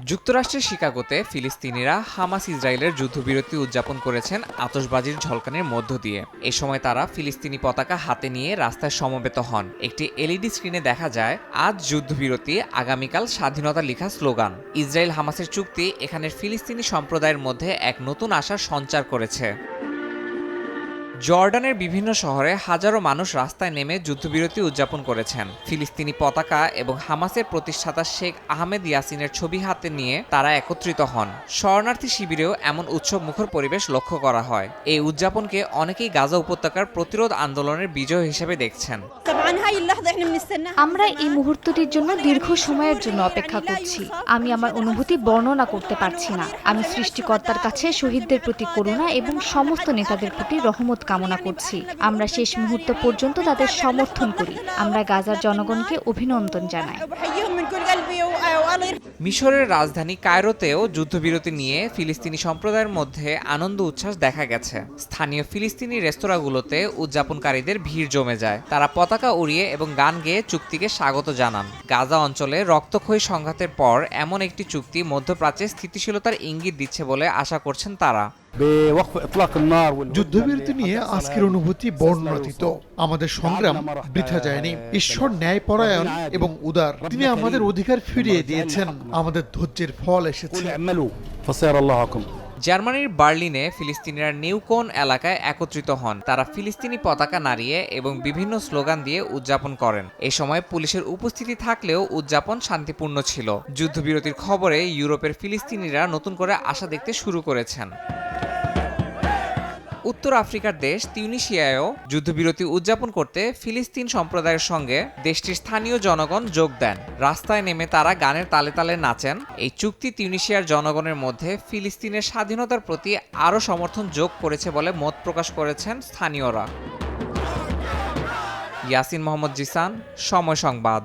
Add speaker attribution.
Speaker 1: যুক্তরাষ্ট্রের শিকাগোতে ফিলিস্তিনিরা হামাস ইসরায়েলের যুদ্ধবিরতি উদযাপন করেছেন আতশবাজির ঝলকানির মধ্য দিয়ে। এ সময় তারা ফিলিস্তিনি পতাকা হাতে নিয়ে রাস্তায় সমবেত হন। একটি এলইডি স্ক্রিনে দেখা যায় আজ যুদ্ধবিরতি, আগামীকাল স্বাধীনতা লেখা স্লোগান। ইসরায়েল হামাসের চুক্তি এখানের ফিলিস্তিনি সম্প্রদায়ের মধ্যে এক নতুন আশার সঞ্চার করেছে। জর্ডানের বিভিন্ন শহরে হাজারো মানুষ রাস্তায় নেমে যুদ্ধবিরতি উদযাপন করেছেন। ফিলিস্তিনি পতাকা এবং হামাসের প্রতিষ্ঠাতা শেখ আহমেদ ইয়াসিনের ছবি হাতে নিয়ে তারা একত্রিত হন। শরণার্থী শিবিরেও এমন উৎসব মুখর পরিবেশ লক্ষ্য করা হয়। এই উদযাপনকে অনেকেই গাজা উপত্যকার প্রতিরোধ আন্দোলনের বিজয় হিসেবে দেখছেন।
Speaker 2: আমরা এই মুহূর্তটির জন্য দীর্ঘ সময়ের জন্য অপেক্ষা করছি। আমি আমার অনুভূতি বর্ণনা করতে পারছি না। আমি সৃষ্টিকর্তার কাছে শহীদদের প্রতি করুণা এবং সমস্ত নেতাদের প্রতি রহমত কামনা করছি। আমরা শেষ মুহূর্ত পর্যন্ত তাদের সমর্থন করি। আমরা গাজার জনগণকে অভিনন্দন জানাই।
Speaker 1: মিশরের রাজধানী কায়রোতেও যুদ্ধবিরতি নিয়ে ফিলিস্তিনি সম্প্রদায়ের মধ্যে আনন্দ উচ্ছ্বাস দেখা গেছে। স্থানীয় ফিলিস্তিনি রেস্তোরাঁগুলোতে উদযাপনকারীদের ভিড় জমে যায়। তারা পতাকা উড়িয়ে এবং গান গেয়ে চুক্তিকে স্বাগত জানান। গাজা অঞ্চলে রক্তক্ষয়ী সংঘাতের পর এমন একটি চুক্তি মধ্যপ্রাচ্যে স্থিতিশীলতার ইঙ্গিত দিচ্ছে বলে আশা করছেন তারা।
Speaker 3: যুদ্ধবিরতি নিয়ে আজকের অনুভূতি বর্ণনাতীত। আমাদের সংগ্রাম বৃথা যায়নি। ঈশ্বর ন্যায়পরায়ণ এবং উদার। তিনি আমাদের অধিকার ফিরিয়ে দিয়েছেন। আমাদের ধৈর্যের ফল এসেছে।
Speaker 1: জার্মানির বার্লিনে ফিলিস্তিনিরা নিউকোন এলাকায় একত্রিত হন। তারা ফিলিস্তিনি পতাকা নাড়িয়ে এবং বিভিন্ন স্লোগান দিয়ে উদযাপন করেন। এ সময় পুলিশের উপস্থিতি থাকলেও উদযাপন শান্তিপূর্ণ ছিল। যুদ্ধবিরতির খবরে ইউরোপের ফিলিস্তিনিরা নতুন করে আশা দেখতে শুরু করেছেন। উত্তর আফ্রিকার দেশ তিউনিসিয়ায়ও যুদ্ধবিরতি উদযাপন করতে ফিলিস্তিন সম্প্রদায়ের সঙ্গে দেশটির স্থানীয় জনগণ যোগ দেন। রাস্তায় নেমে তারা গানের তালে তালে নাচেন। এই চুক্তি তিউনিসিয়ার জনগণের মধ্যে ফিলিস্তিনের স্বাধীনতার প্রতি আরও সমর্থন যোগ করেছে বলে মত প্রকাশ করেছেন স্থানীয়রা। ইয়াসিন মোহাম্মদ জিসান, সময় সংবাদ।